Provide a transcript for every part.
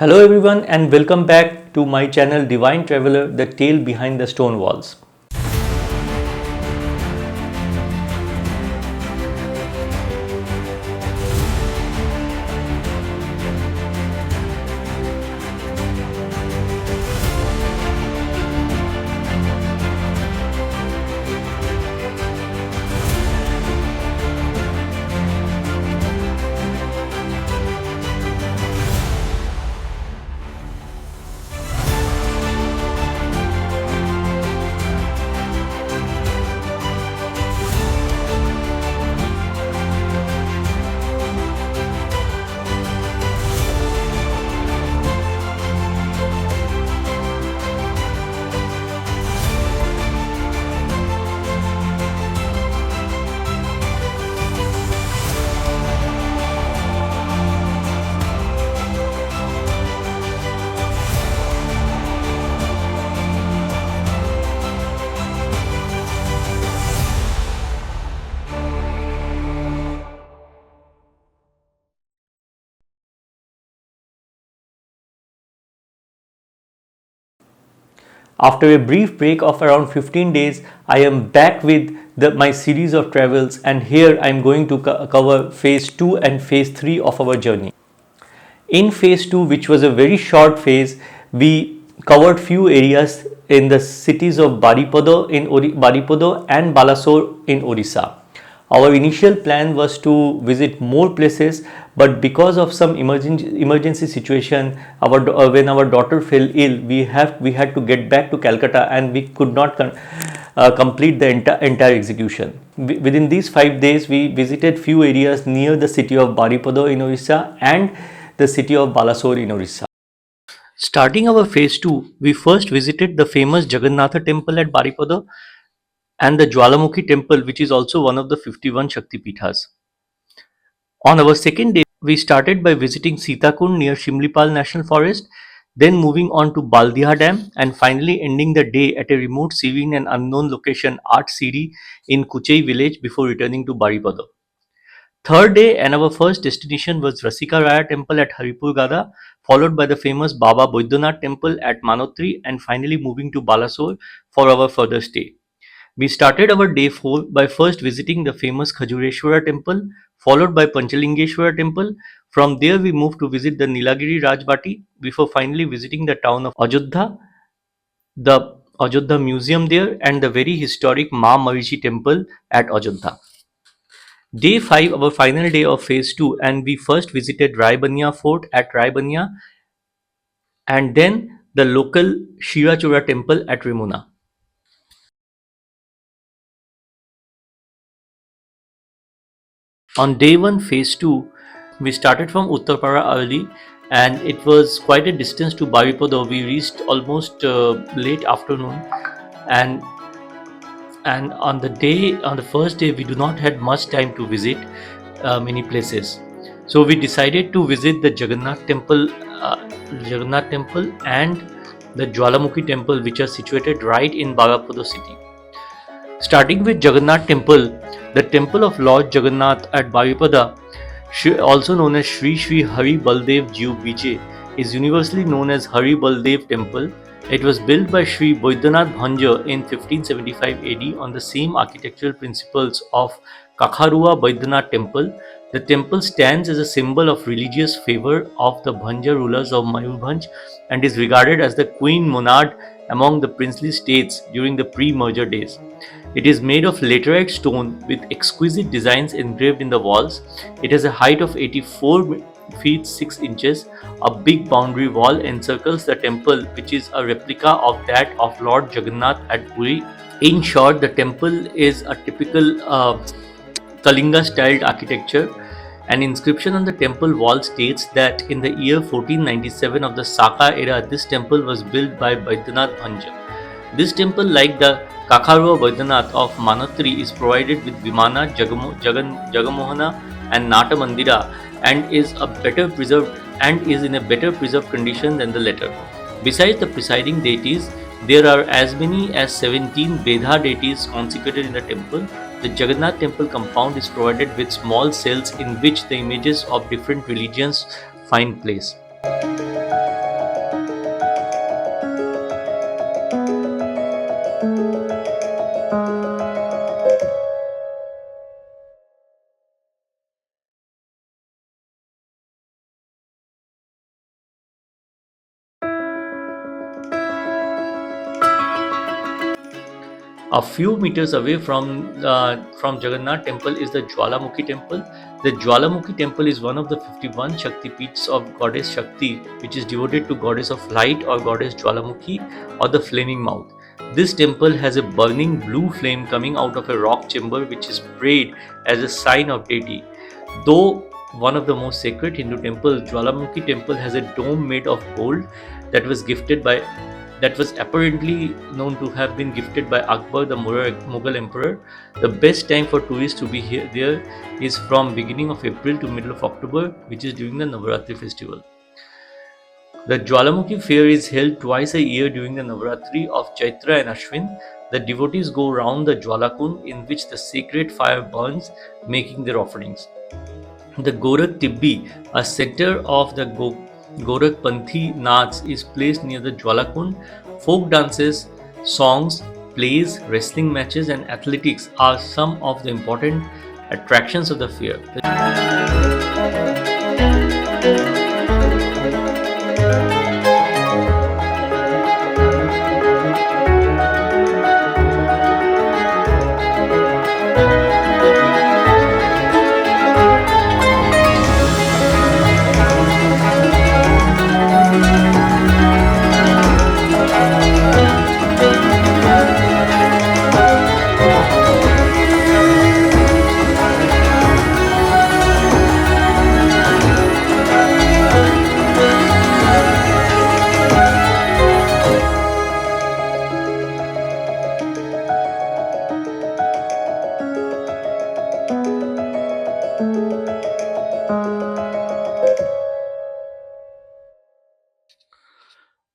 Hello everyone and welcome back to my channel Divine Traveler, the tale behind the stone walls. After a brief break of around 15 days, I am back with my series of travels, and here I am going to cover phase 2 and phase 3 of our journey. In phase 2, which was a very short phase, we covered few areas in the cities of Baripada and Balasore in Orissa. Our initial plan was to visit more places, but because of some emergency situation, when our daughter fell ill, we had to get back to Calcutta, and we could not complete the entire execution. Within these 5 days, we visited few areas near the city of Baripada in Orissa and the city of Balasore in Orissa. Starting our phase 2, we first visited the famous Jagannath temple at Baripada and the Jwalamukhi temple, which is also one of the 51 Shakti Pithas. On our second day, we started by visiting Sitakund near Simplipal National Forest, then moving on to Baldiha Dam, and finally ending the day at a remote serene and unknown location, Aathsiri in Kutchei village, before returning to Baripada. Third day and our first destination was Rasika Raya temple at Haripur Gada, followed by the famous Baba Baidhanath temple at Manotri, and finally moving to Balasore for our further stay. We started our day 4 by first visiting the famous Khajureshwara temple, followed by Panchalingeshwara temple. From there, we moved to visit the Nilagiri Rajbati before finally visiting the town of Ajodha, the Ajodha Museum there, and the very historic Ma Marichi temple at Ajodha. Day 5, our final day of phase 2, and we first visited Raibanya Fort at Raibanya and then the local Shirachura temple at Remuna. On day 1, phase 2, we started from Uttarpara early, and it was quite a distance to Baripada. We reached almost late afternoon, and on the first day, we do not had much time to visit many places. So we decided to visit the Jagannath temple and the Jwalamukhi temple, which are situated right in Baripada city. Starting with Jagannath temple, the temple of Lord Jagannath at Baripada, also known as Sri Sri Hari Baldev Jiu Biche, is universally known as Hari Baldev temple. It was built by Sri Baidhanath Bhanja in 1575 AD on the same architectural principles of Kakharua Baidhanath temple. The temple stands as a symbol of religious favor of the Bhanja rulers of Mayurbhanj and is regarded as the queen monarch among the princely states during the pre-merger days. It is made of laterite stone with exquisite designs engraved in the walls. It has a height of 84 feet 6 inches. A big boundary wall encircles the temple, which is a replica of that of Lord Jagannath at Puri. In short, the temple is a typical Kalinga styled architecture. An inscription on the temple wall states that in the year 1497 of the Saka era, this temple was built by Baidhanath Bhanja. This temple, like the Kakharua Baidhanath of Manotri, is provided with Vimana, Jagamohana and Nata Mandira and is in a better preserved condition than the latter. Besides the presiding deities, there are as many as 17 Vedha deities consecrated in the temple. The Jagannath temple compound is provided with small cells in which the images of different religions find place. A few meters away from Jagannath temple is the Jwalamukhi temple. The Jwalamukhi temple is one of the 51 Shakti peeths of goddess Shakti, which is devoted to goddess of light or goddess Jwalamukhi or the flaming mouth. This temple has a burning blue flame coming out of a rock chamber, which is prayed as a sign of deity. Though one of the most sacred Hindu temples, Jwalamukhi temple has a dome made of gold that was gifted by that was apparently known to have been gifted by Akbar, the Mughal emperor. The best time for tourists to be there is from beginning of April to middle of October, which is during the Navaratri festival. The Jwalamukhi fair is held twice a year during the Navaratri of Chaitra and Ashwin. The devotees go round the Jwalakund in which the sacred fire burns, making their offerings. The Gorak Tibbi, a center of the Gorak Panthi Naats, is placed near the Jwalakund. Folk dances, songs, plays, wrestling matches, and athletics are some of the important attractions of the fair.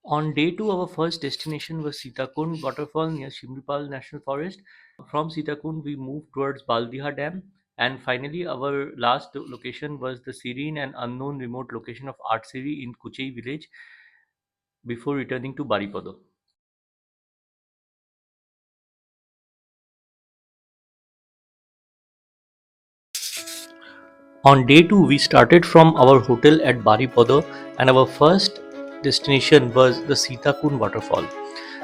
On day 2, our first destination was Sitakund waterfall near Simplipal National Forest. From Sitakund, we moved towards Baldiha Dam, and finally, our last location was the serene and unknown remote location of Aathsiri in Kutchei village before returning to Baripada. On day 2, we started from our hotel at Baripada, and our first destination was the Sitakund waterfall.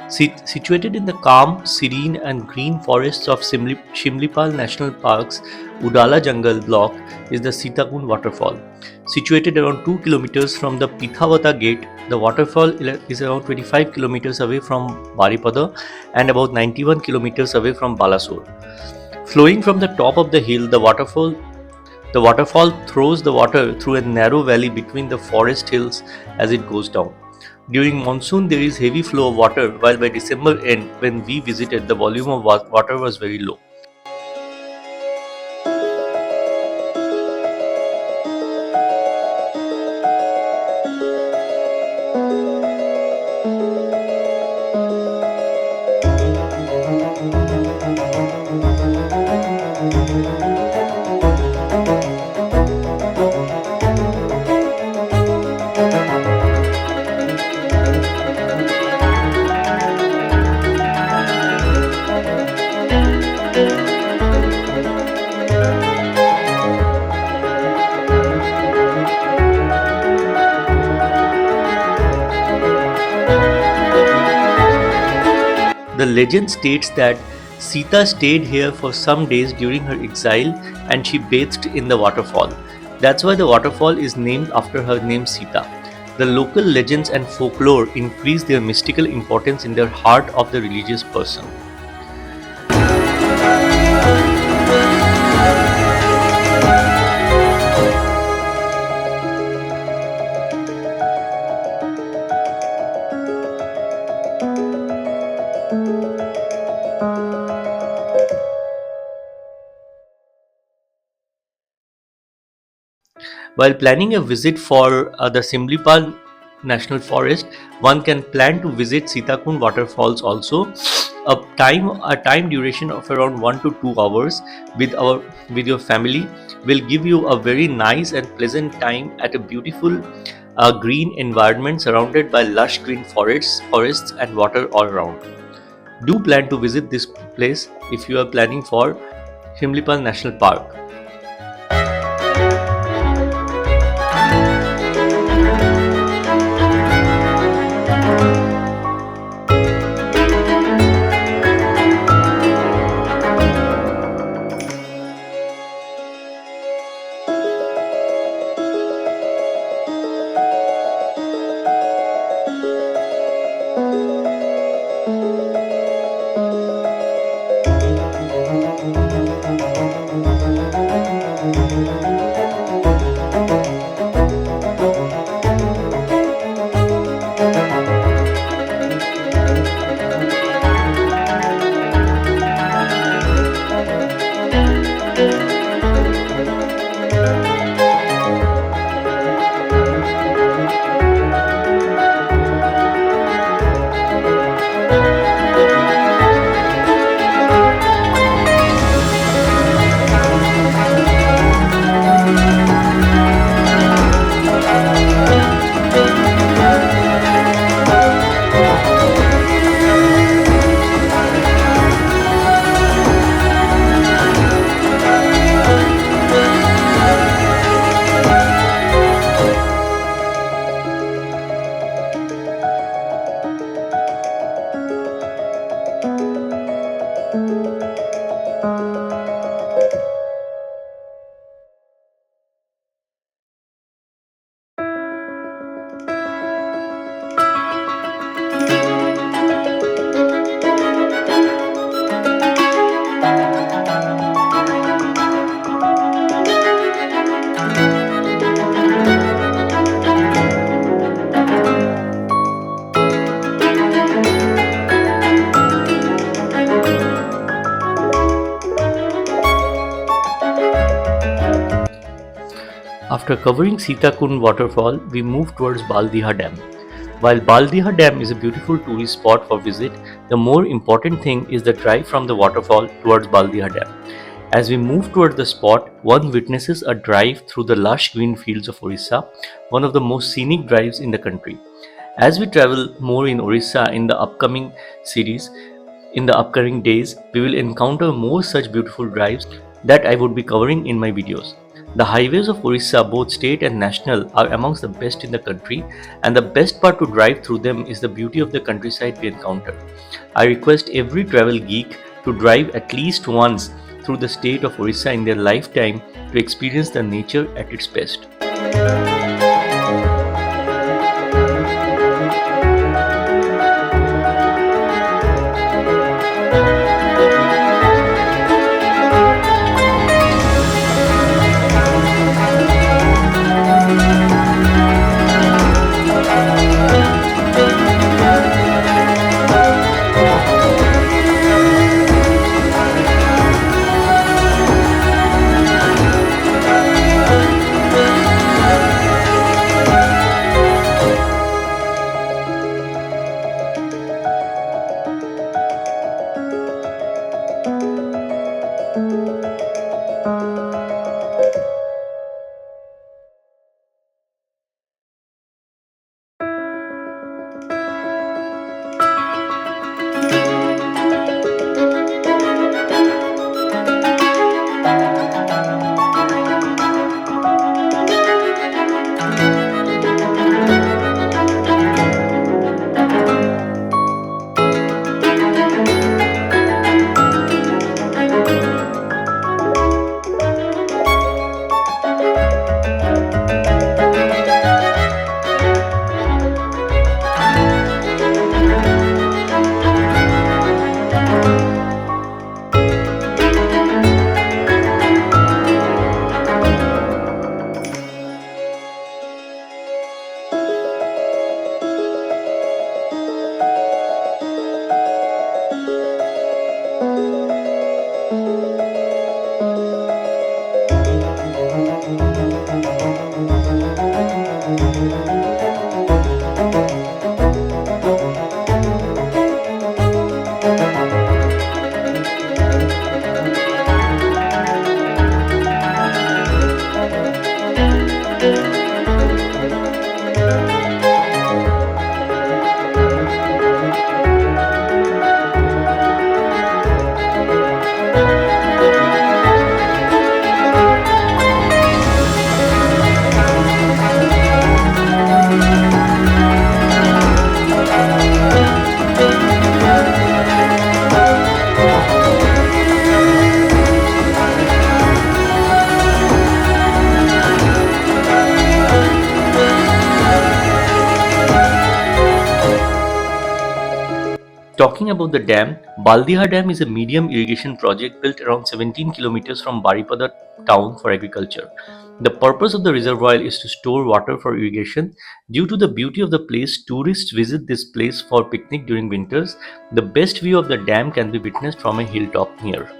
Situated in the calm, serene, and green forests of Simlipal National Park's Udala Jungle block is the Sitakund waterfall. Situated around 2 kilometers from the Pithavata gate, the waterfall is around 25 kilometers away from Baripada and about 91 kilometers away from Balasore. Flowing from the top of the hill, the waterfall throws the water through a narrow valley between the forest hills as it goes down. During monsoon, there is heavy flow of water, while by December end, when we visited, the volume of water was very low. The legend states that Sita stayed here for some days during her exile and she bathed in the waterfall. That's why the waterfall is named after her name Sita. The local legends and folklore increase their mystical importance in the heart of the religious person. While planning a visit for the Simplipal National Forest, one can plan to visit Sitakund waterfalls also. A time duration of around 1 to 2 hours with your family will give you a very nice and pleasant time at a beautiful green environment surrounded by lush green forests and water all around. Do plan to visit this place if you are planning for Simplipal National Park. After covering Sitakund waterfall, we moved towards Baldiha Dam. While Baldiha Dam is a beautiful tourist spot for visit, the more important thing is the drive from the waterfall towards Baldiha Dam. As we move toward the spot, one witnesses a drive through the lush green fields of Orissa, one of the most scenic drives in the country. As we travel more in Orissa in the upcoming series, in the upcoming days, we will encounter more such beautiful drives that I would be covering in my videos. The highways of Orissa, both state and national, are amongst the best in the country, and the best part to drive through them is the beauty of the countryside we encounter. I request every travel geek to drive at least once through the state of Orissa in their lifetime to experience the nature at its best. Talking about the dam, Baldiha Dam is a medium irrigation project built around 17 kilometers from Baripada town for agriculture. The purpose of the reservoir is to store water for irrigation. Due to the beauty of the place, tourists visit this place for picnic during winters. The best view of the dam can be witnessed from a hilltop near.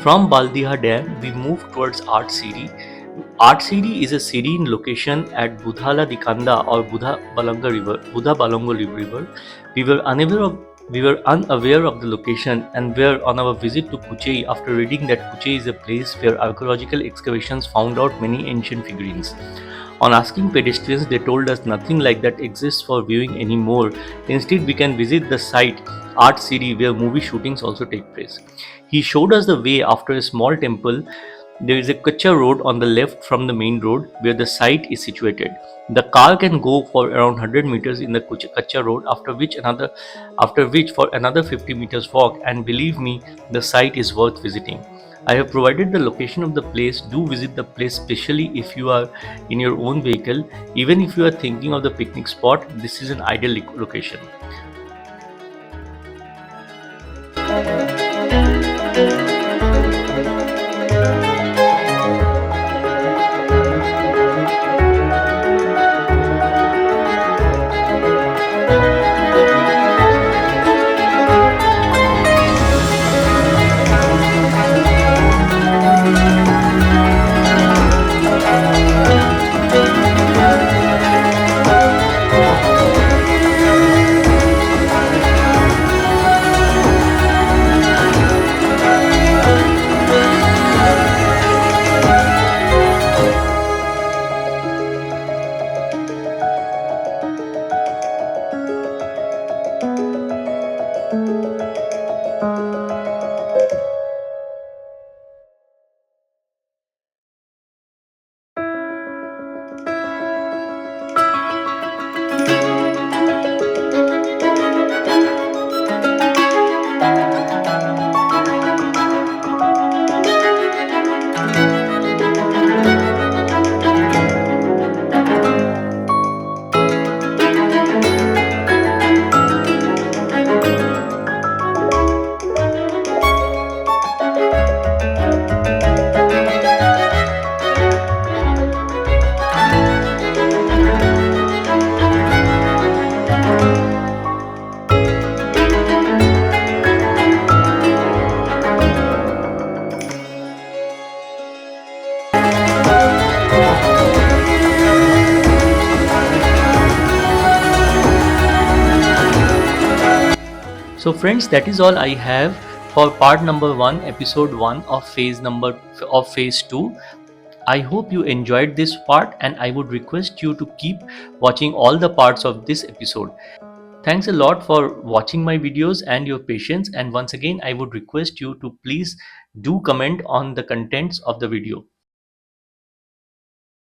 From Baldiha Dam, we moved towards Aathsiri. Aathsiri is a serene location at Budhala Dikanda or Buddha Balongo River. We were unaware of we were unaware of the location and were on our visit to Kutchei after reading that Kutchei is a place where archaeological excavations found out many ancient figurines. On asking pedestrians, they told us nothing like that exists for viewing anymore. Instead, we can visit the site Aathsiri where movie shootings also take place. He showed us the way after a small temple. There is a Kutchei road on the left from the main road where the site is situated. The car can go for around 100 meters in the Kutchei road, after which for another 50 meters walk, and believe me, the site is worth visiting. I have provided the location of the place. Do visit the place, especially if you are in your own vehicle. Even if you are thinking of the picnic spot, this is an ideal location. So friends, that is all I have for part number 1, episode 1 of phase 2. I hope you enjoyed this part, and I would request you to keep watching all the parts of this episode. Thanks a lot for watching my videos and your patience, and once again I would request you to please do comment on the contents of the video.